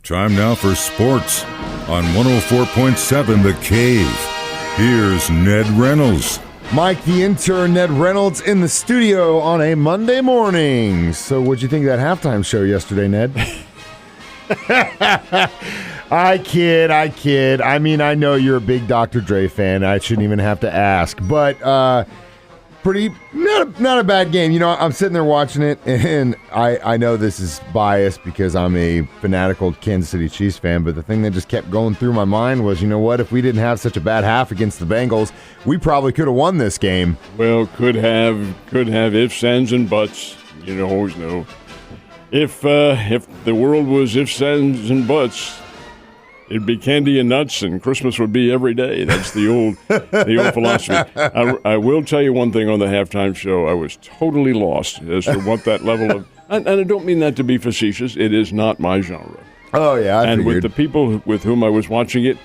Time now for sports on 104.7 The Cave. Here's Ned Reynolds. Mike, the intern, Ned Reynolds, in the studio on a Monday morning. So what'd you think of that halftime show yesterday, Ned? I kid. I mean, I know you're a big Dr. Dre fan. I shouldn't even have to ask. But not a bad game. You know, I'm sitting there watching it, and I know this is biased because I'm a fanatical Kansas City Chiefs fan, but the thing that just kept going through my mind was, you know what, if we didn't have such a bad half against the Bengals, we probably could have won this game. Well, could have ifs, ands, and buts. You know, always know. If the world was ifs, ands, and buts, it'd be candy and nuts, and Christmas would be every day. That's the old philosophy. I will tell you one thing on the halftime show. I was totally lost as to what that level of, and I don't mean that to be facetious. It is not my genre. Oh yeah, I and figured. with the people with whom I was watching it,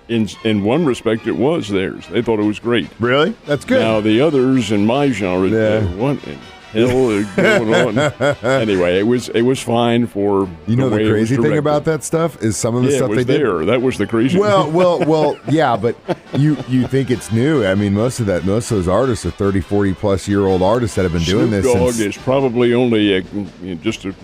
in one respect, it was theirs. They thought it was great. Really? That's good. Now the others in my genre, what in hell is going on? Anyway, it was fine for. You know, the crazy thing about that stuff is some of the stuff they did. That was the crazy. Well, yeah, but you think it's new. I mean, most of those artists are 30, 40 plus year old artists that have been doing this. Snoop Dogg is probably only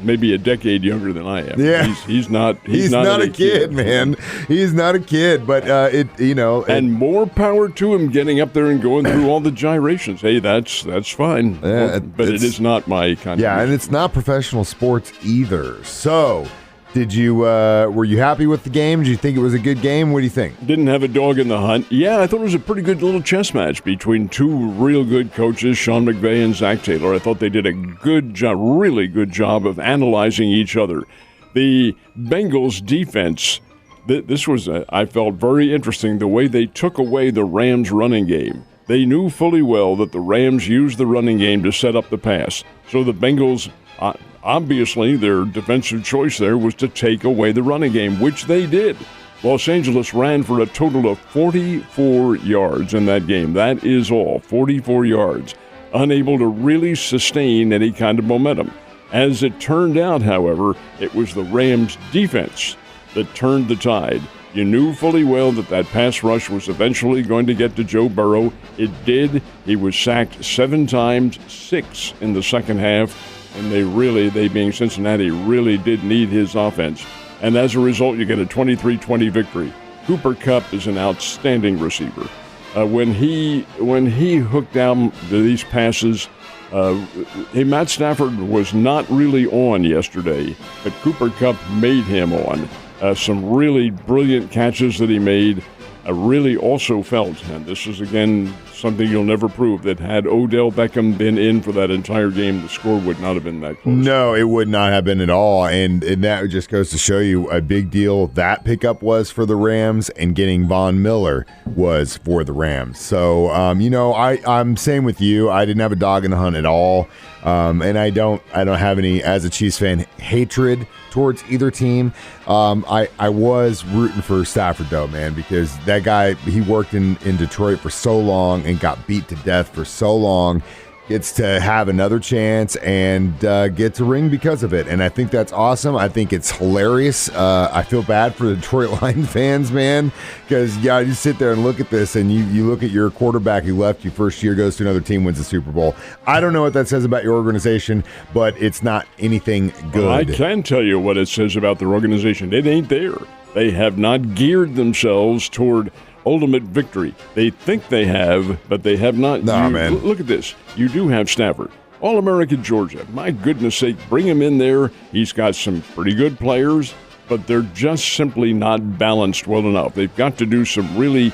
maybe a decade younger than I am. Yeah, he's not a kid, man. He's not a kid, but and more power to him getting up there and going through all the gyrations. Hey, that's fine. Yeah, but it is not my kind of. Yeah, and it's not professional sports either. So, were you happy with the game? Did you think it was a good game? What do you think? Didn't have a dog in the hunt. Yeah, I thought it was a pretty good little chess match between two real good coaches, Sean McVay and Zach Taylor. I thought they did a good job, really good job of analyzing each other. The Bengals defense, this was, I felt, very interesting, the way they took away the Rams' running game. They knew fully well that the Rams used the running game to set up the pass. So the Bengals, obviously, their defensive choice there was to take away the running game, which they did. Los Angeles ran for a total of 44 yards in that game. That is all, 44 yards. Unable to really sustain any kind of momentum. As it turned out, however, it was the Rams' defense that turned the tide. You knew fully well that pass rush was eventually going to get to Joe Burrow. It did. He was sacked 7 times, 6 in the second half, and they being Cincinnati, really did need his offense. And as a result, you get a 23-20 victory. Cooper Kupp is an outstanding receiver. When he hooked down these passes, Matt Stafford was not really on yesterday, but Cooper Kupp made him on. Some really brilliant catches that he made. I really also felt, and this is again something you'll never prove, that had Odell Beckham been in for that entire game, the score would not have been that close. No, it would not have been at all, and that just goes to show you a big deal that pickup was for the Rams, and getting Von Miller was for the Rams. So, I'm same with you. I didn't have a dog in the hunt at all, and I don't have any, as a Chiefs fan, hatred towards either team. I was rooting for Stafford, though, man, because that guy, he worked in Detroit for so long and got beat to death for so long, gets to have another chance and gets a ring because of it. And I think that's awesome. I think it's hilarious. I feel bad for the Detroit Lions fans, man, because, you sit there and look at this and you look at your quarterback who left you first year, goes to another team, wins the Super Bowl. I don't know what that says about your organization, but it's not anything good. Well, I can tell you what it says about their organization. It ain't there. They have not geared themselves toward ultimate victory. They think they have, but they have not. Man. Look at this. You do have Stafford. All-American Georgia. My goodness sake, bring him in there. He's got some pretty good players, but they're just simply not balanced well enough. They've got to do some really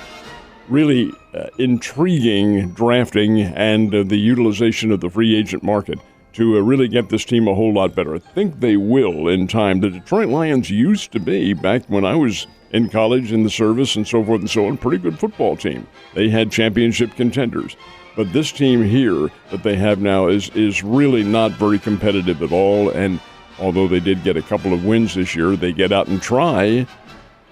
intriguing drafting and the utilization of the free agent market to really get this team a whole lot better. I think they will in time. The Detroit Lions used to be, back when I was in college, in the service, and so forth and so on, pretty good football team. They had championship contenders. But this team here that they have now is really not very competitive at all. And although they did get a couple of wins this year, they get out and try.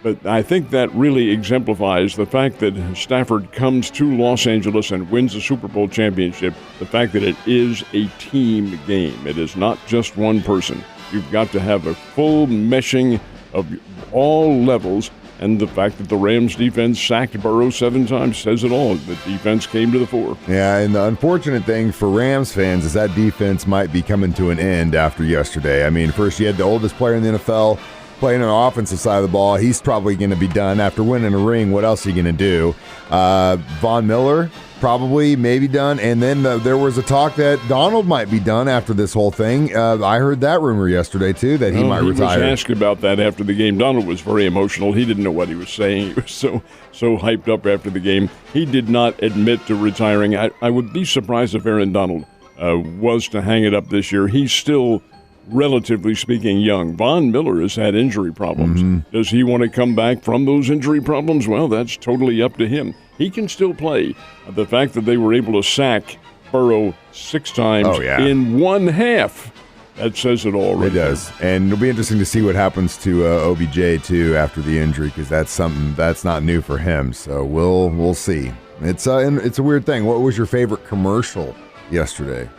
But I think that really exemplifies the fact that Stafford comes to Los Angeles and wins the Super Bowl championship, the fact that it is a team game. It is not just one person. You've got to have a full meshing of all levels. And the fact that the Rams defense sacked Burrow 7 times says it all. The defense came to the fore. Yeah, and the unfortunate thing for Rams fans is that defense might be coming to an end after yesterday. I mean, first you had the oldest player in the NFL playing on the offensive side of the ball. He's probably going to be done after winning a ring. What else are you going to do? Von Miller, probably, maybe done. And then there was a talk that Donald might be done after this whole thing. I heard that rumor yesterday, too, that he might retire. He was asked about that after the game. Donald was very emotional. He didn't know what he was saying. He was so hyped up after the game. He did not admit to retiring. I would be surprised if Aaron Donald was to hang it up this year. He's still, relatively speaking, young. Von Miller has had injury problems. Mm-hmm. Does he want to come back from those injury problems? Well, that's totally up to him. He can still play. The fact that they were able to sack Burrow 6 times in one half, that says it all. Right, it does. And it'll be interesting to see what happens to OBJ, too, after the injury, because that's something that's not new for him. So we'll see. It's a weird thing. What was your favorite commercial yesterday?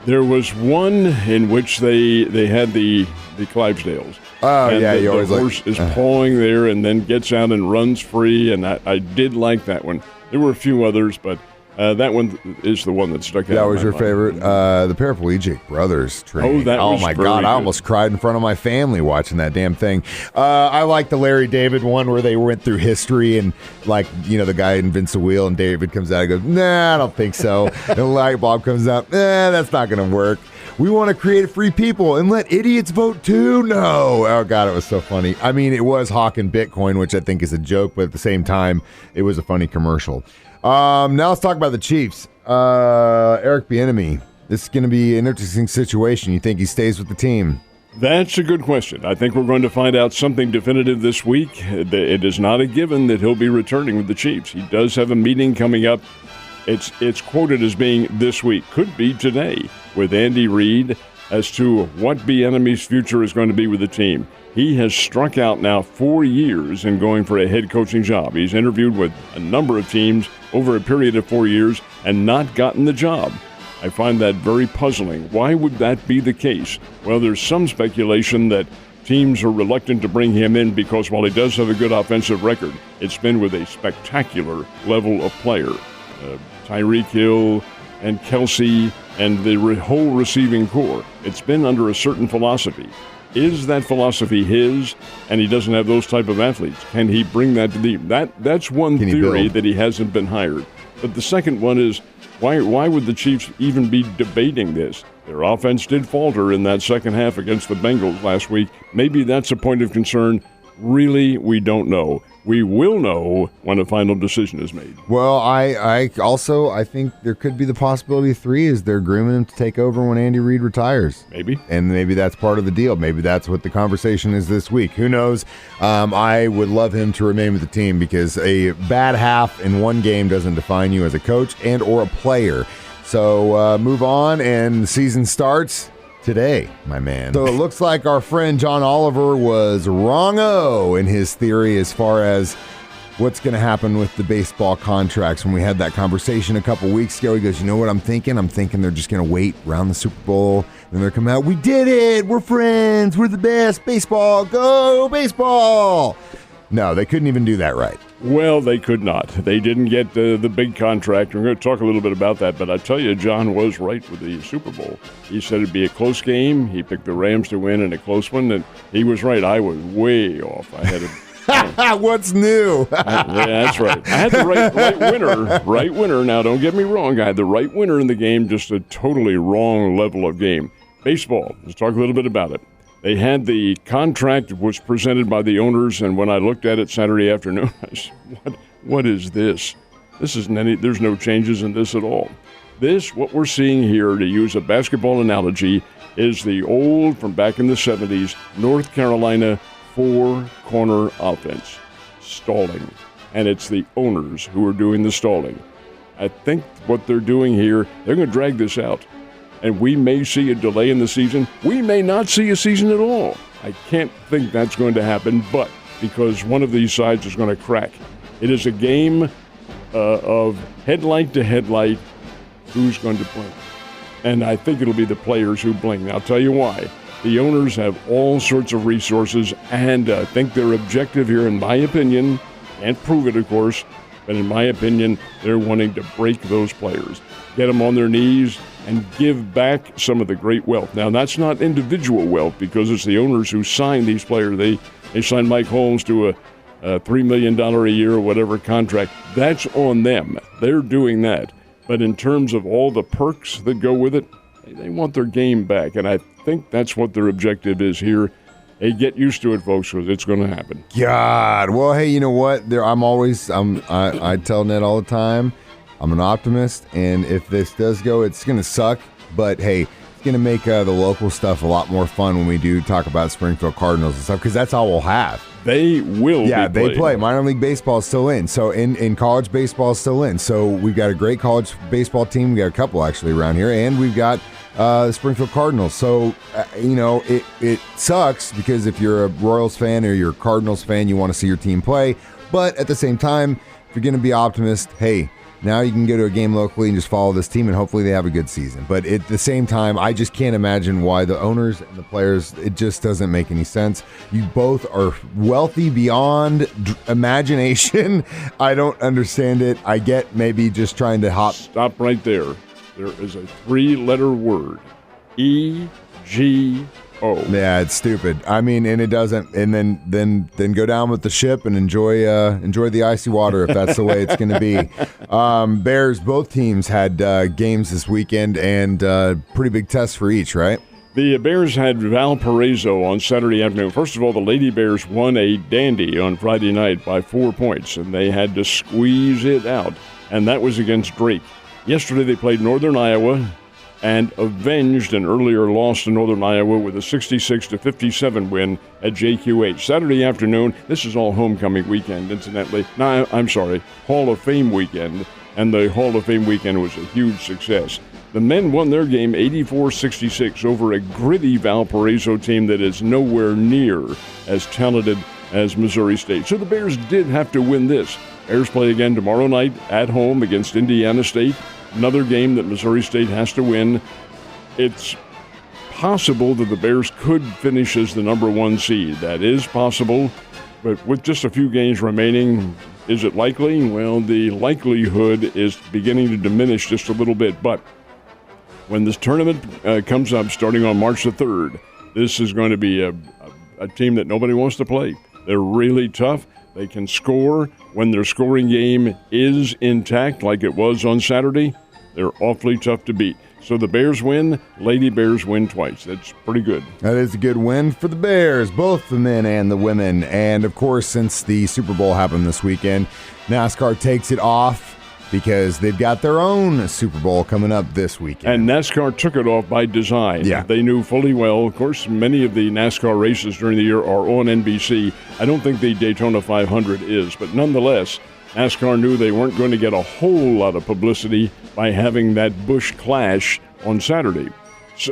There was one in which they had the Clydesdales. Oh, and yeah, you always the horse is pawing there and then gets out and runs free, and I did like that one. There were a few others, but that one is the one that stuck out. That was your favorite? The Paraplegic Brothers training. Oh, that was my very God, good. I almost cried in front of my family watching that damn thing. I like the Larry David one where they went through history and, like, you know, the guy invents a wheel and David comes out and goes, nah, I don't think so. And the light bulb comes out, that's not going to work. We want to create free people and let idiots vote too? No. Oh, God, it was so funny. I mean, it was hawking Bitcoin, which I think is a joke, but at the same time, it was a funny commercial. Now let's talk about the Chiefs. Eric Bieniemy. This is going to be an interesting situation. You think he stays with the team? That's a good question. I think we're going to find out something definitive this week. It is not a given that he'll be returning with the Chiefs. He does have a meeting coming up. It's quoted as being this week, could be today, with Andy Reid as to what Bieniemy's future is going to be with the team. He has struck out now 4 years in going for a head coaching job. He's interviewed with a number of teams over a period of 4 years and not gotten the job. I find that very puzzling. Why would that be the case? Well, there's some speculation that teams are reluctant to bring him in because while he does have a good offensive record, it's been with a spectacular level of player. Tyreek Hill and Kelsey and the whole receiving corps. It's been under a certain philosophy. Is that philosophy his, and he doesn't have those type of athletes? Can he bring that to the That's one theory that he hasn't been hired. But the second one is, why would the Chiefs even be debating this? Their offense did falter in that second half against the Bengals last week. Maybe that's a point of concern. Really, we don't know. We will know when a final decision is made. Well, I think there could be the possibility of 3 is they're grooming him to take over when Andy Reid retires. Maybe. And maybe that's part of the deal. Maybe that's what the conversation is this week. Who knows? I would love him to remain with the team because a bad half in one game doesn't define you as a coach and or a player. So move on, and the season starts today, my man. So it looks like our friend John Oliver was wrong-o in his theory as far as what's going to happen with the baseball contracts. When we had that conversation a couple weeks ago, he goes, you know what I'm thinking? I'm thinking they're just going to wait around the Super Bowl, and they're coming out, we did it! We're friends! We're the best! Baseball! Go baseball! No, they couldn't even do that right. Well, they could not. They didn't get the big contract. We're going to talk a little bit about that, but I tell you, John was right with the Super Bowl. He said it'd be a close game. He picked the Rams to win in a close one, and he was right. I was way off. I had What's new? Yeah, that's right. I had the right winner. Right winner. Now, don't get me wrong. I had the right winner in the game, just a totally wrong level of game. Baseball. Let's talk a little bit about it. They had the contract was presented by the owners, and when I looked at it Saturday afternoon, I said, what is this? There's no changes in this at all. This, what we're seeing here, to use a basketball analogy, is the old, from back in the 70s, North Carolina four-corner offense, stalling. And it's the owners who are doing the stalling. I think what they're doing here, they're going to drag this out. And we may see a delay in the season. We may not see a season at all. I can't think that's going to happen, but because one of these sides is going to crack. It is a game of headlight to headlight, who's going to blink. And I think it'll be the players who blink. I'll tell you why. The owners have all sorts of resources, and I think their objective here, in my opinion, can't prove it, of course, but in my opinion, they're wanting to break those players, get them on their knees, and give back some of the great wealth. Now, that's not individual wealth because it's the owners who sign these players. They signed Mike Holmes to a $3 million a year or whatever contract. That's on them. They're doing that. But in terms of all the perks that go with it, they want their game back, and I think that's what their objective is here. Hey, get used to it, folks, because it's going to happen. God. Well, hey, you know what? I tell Ned all the time, I'm an optimist, and if this does go, it's going to suck. But, hey, it's going to make the local stuff a lot more fun when we do talk about Springfield Cardinals and stuff, because that's all we'll have. They will they play. Minor league baseball is still in. So in college baseball is still in. So we've got a great college baseball team. We got a couple actually around here, and we've got the Springfield Cardinals. So it sucks because if you're a Royals fan or you're a Cardinals fan, you want to see your team play. But at the same time, if you're going to be optimist, hey, now you can go to a game locally and just follow this team, and hopefully they have a good season. But at the same time, I just can't imagine why the owners and the players, it just doesn't make any sense. You both are wealthy beyond imagination. I don't understand it. I get maybe just trying to hop. Stop right there. There is a 3-letter word. EGO. Yeah, it's stupid. I mean, and it doesn't. And then go down with the ship and enjoy the icy water if that's the way it's going to be. Bears, both teams had games this weekend and pretty big tests for each, right? The Bears had Valparaiso on Saturday afternoon. First of all, the Lady Bears won a dandy on Friday night by 4 points, and they had to squeeze it out, and that was against Drake. Yesterday they played Northern Iowa and avenged an earlier loss to Northern Iowa with a 66-57 win at JQH. Saturday afternoon, this is all homecoming weekend, incidentally. No, I'm sorry, Hall of Fame weekend, and the Hall of Fame weekend was a huge success. The men won their game 84-66 over a gritty Valparaiso team that is nowhere near as talented as Missouri State. So the Bears did have to win this. Bears play again tomorrow night at home against Indiana State. Another game that Missouri State has to win. It's possible that the Bears could finish as the number 1 seed. That is possible, but with just a few games remaining, is it likely? Well, the likelihood is beginning to diminish just a little bit, but when this tournament comes up starting on March the 3rd, this is going to be a team that nobody wants to play. They're really tough. They can score when their scoring game is intact like it was on Saturday. They're awfully tough to beat. So the Bears win, Lady Bears win twice. That's pretty good. That is a good win for the Bears, both the men and the women. And, of course, since the Super Bowl happened this weekend, NASCAR takes it off because they've got their own Super Bowl coming up this weekend. And NASCAR took it off by design. Yeah. They knew fully well. Of course, many of the NASCAR races during the year are on NBC. I don't think the Daytona 500 is, but nonetheless, NASCAR knew they weren't going to get a whole lot of publicity by having that Busch Clash on Saturday,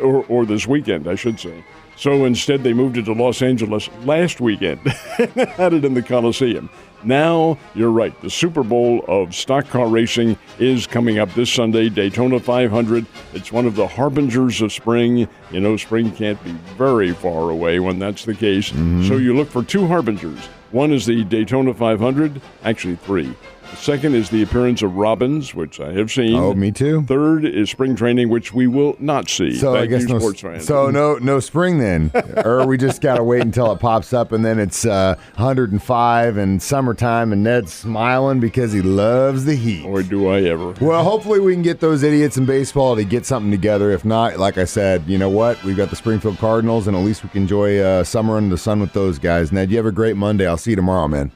or this weekend, I should say. So instead, they moved it to Los Angeles last weekend and had it in the Coliseum. Now, you're right, the Super Bowl of stock car racing is coming up this Sunday, Daytona 500. It's one of the harbingers of spring. You know, spring can't be very far away when that's the case. Mm-hmm. So you look for 2 harbingers. One is the Daytona 500, actually 3. The second is the appearance of Robbins, which I have seen. Oh, me too. Third is spring training, which we will not see. So Thank I guess you, sports fans. So no spring then, or we just gotta wait until it pops up, and then it's 105 and summertime, and Ned's smiling because he loves the heat. Or do I ever? Well, hopefully we can get those idiots in baseball to get something together. If not, like I said, you know what? We've got the Springfield Cardinals, and at least we can enjoy summer in the sun with those guys. Ned, you have a great Monday. I'll see you tomorrow, man.